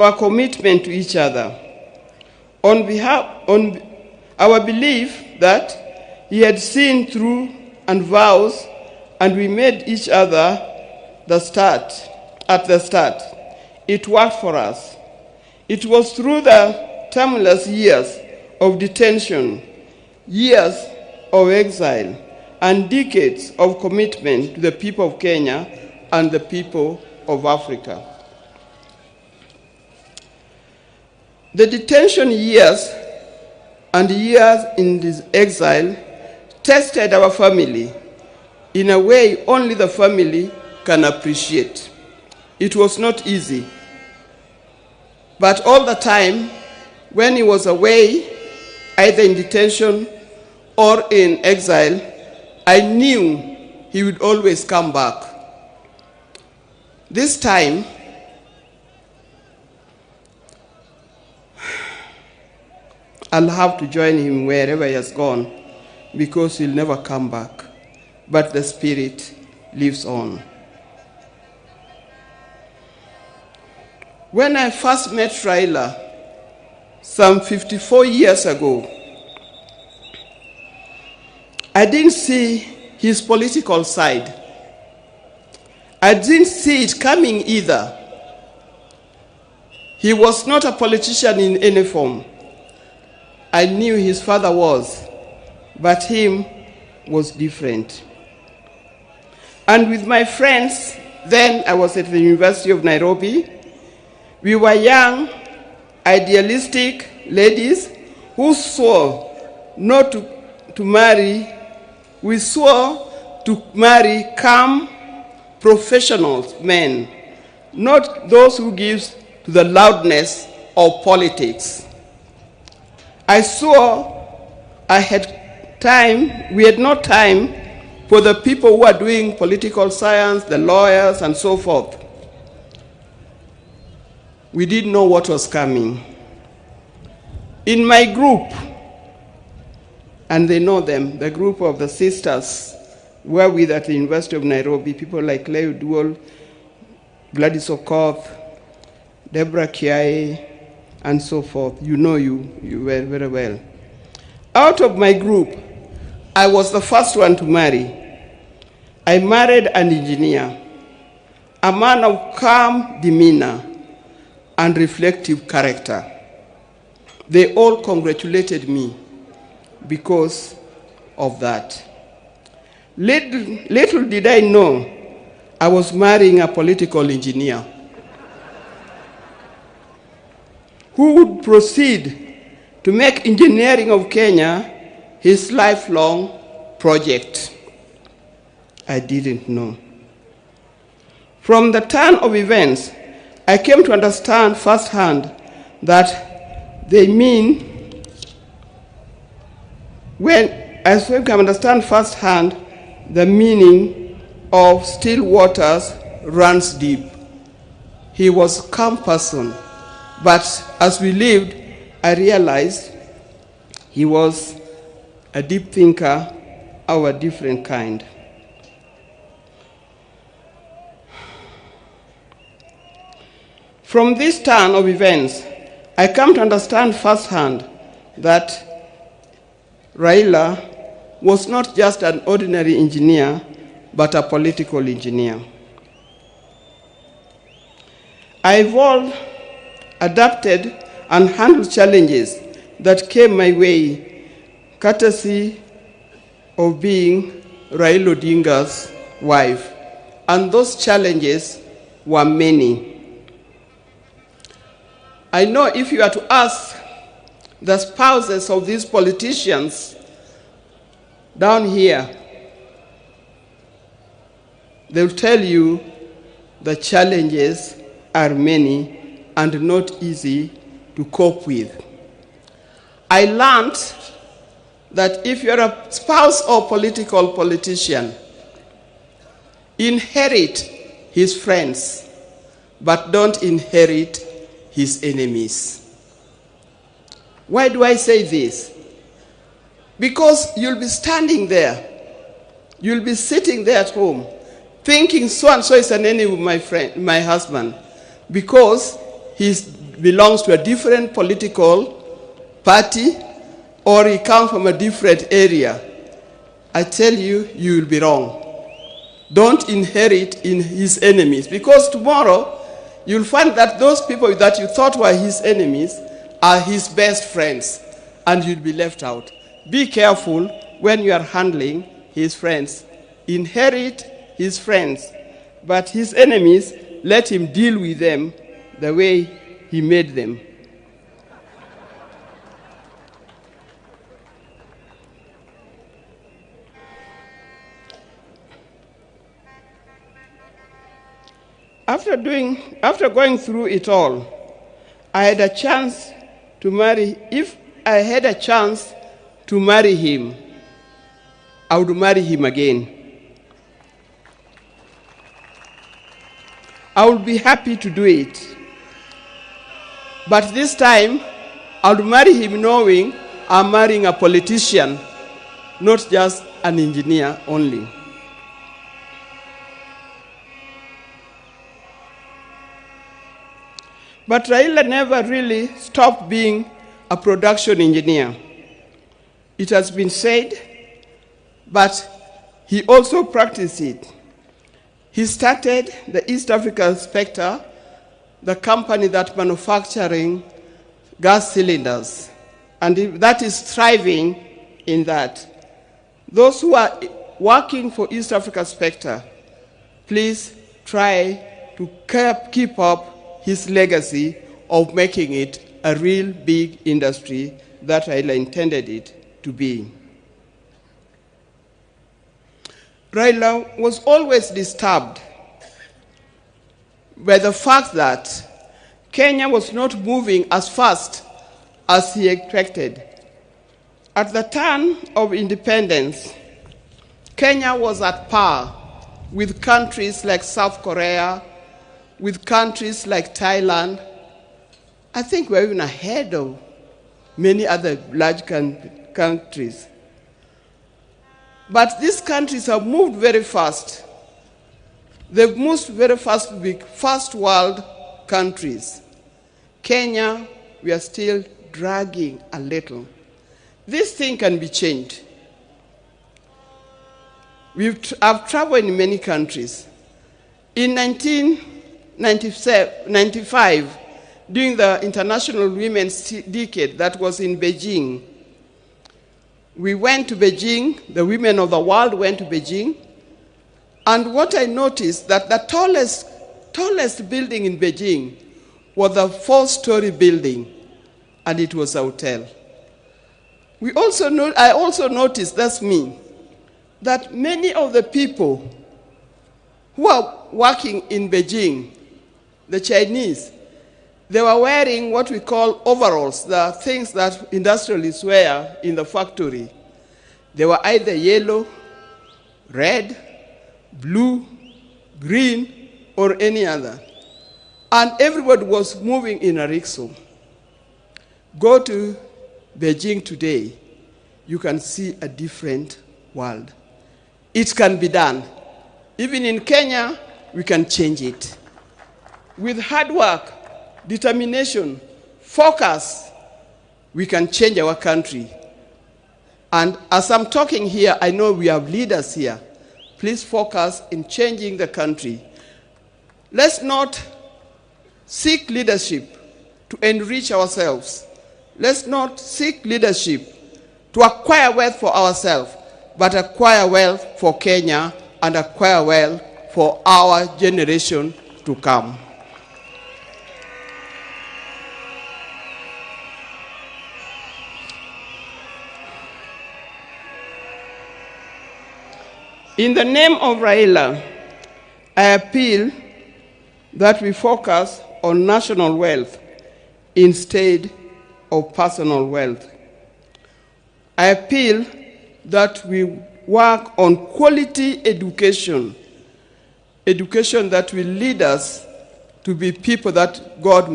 our commitment to each other, on our belief that he had seen through and vows, and we made each other at the start. It worked for us. It was through the tumultuous years of detention, years of exile, and decades of commitment to the people of Kenya and the people of Africa. The detention years and years in this exile tested our family in a way only the family can appreciate. It was not easy. But all the time, when he was away, either in detention or in exile, I knew he would always come back. This time, I'll have to join him wherever he has gone, because he'll never come back. But the spirit lives on. When I first met Raila, some 54 years ago, I didn't see his political side. I didn't see it coming either. He was not a politician in any form. I knew his father was, but him was different. And with my friends, then I was at the University of Nairobi, we were young, idealistic ladies who swore not to marry. We swore to marry calm, professional men, not those who give to the loudness of politics. I swore we had no time for the people who are doing political science, the lawyers, and so forth. We didn't know what was coming. In my group, and they know them, the group of the sisters were with at the University of Nairobi, people like Leo Duol, Gladys Okoth, Deborah Kiai, and so forth. You know you very, very well. Out of my group, I was the first one to marry. I married an engineer, a man of calm demeanor and reflective character. They all congratulated me because of that. Little did I know I was marrying a political engineer who would proceed to make engineering of Kenya his lifelong project. I didn't know. From the turn of events, I came to understand firsthand that they mean, I came to understand firsthand the meaning of still waters runs deep. He was a calm person, but as we lived, I realized he was a deep thinker of a different kind. From this turn of events, I come to understand firsthand that Raila was not just an ordinary engineer, but a political engineer. I evolved, adapted, and handled challenges that came my way, courtesy of being Raila Odinga's wife. And those challenges were many. I know if you are to ask the spouses of these politicians down here, they'll tell you the challenges are many and not easy to cope with. I learned that if you're a spouse or politician, inherit his friends, but don't inherit his enemies. Why do I say this? Because you'll be standing there, you'll be sitting there at home, thinking so and so is an enemy of my husband, because he's belongs to a different political party or he comes from a different area, I tell you, you will be wrong. Don't inherit in his enemies, because tomorrow you'll find that those people that you thought were his enemies are his best friends, and you'll be left out. Be careful when you are handling his friends. Inherit his friends, but his enemies, let him deal with them the way he made them. After going through it all, I had a chance to marry. If I had a chance to marry him, I would marry him again. I would be happy to do it. But this time, I would marry him knowing I'm marrying a politician, not just an engineer only. But Raila never really stopped being a production engineer. It has been said, but he also practiced it. He started the East Africa Spectre, the company that manufacturing gas cylinders, and that is thriving in that. Those who are working for East Africa Spectre, please try to keep up his legacy of making it a real big industry that Raila intended it to be. Raila was always disturbed by the fact that Kenya was not moving as fast as he expected. At the turn of independence, Kenya was at par with countries like South Korea, with countries like Thailand. I think we're even ahead of many other large countries. But these countries have moved very fast. They've moved very fast to be first world countries. Kenya, we are still dragging a little. This thing can be changed. I've traveled in many countries. In 1995, during the International Women's Decade that was in Beijing, we went to Beijing, the women of the world went to Beijing, and what I noticed that the tallest building in Beijing was a 4-story building, and it was a hotel. I also noticed, that's me, that many of the people who are working in Beijing, the Chinese, they were wearing what we call overalls, the things that industrialists wear in the factory. They were either yellow, red, blue, green, or any other. And everybody was moving in a rickshaw. Go to Beijing today, you can see a different world. It can be done. Even in Kenya, we can change it. With hard work, determination, focus, we can change our country. And as I'm talking here, I know we have leaders here. Please focus in changing the country. Let's not seek leadership to enrich ourselves. Let's not seek leadership to acquire wealth for ourselves, but acquire wealth for Kenya and acquire wealth for our generation to come. In the name of Raila, I appeal that we focus on national wealth instead of personal wealth. I appeal that we work on quality education, education that will lead us to be people that God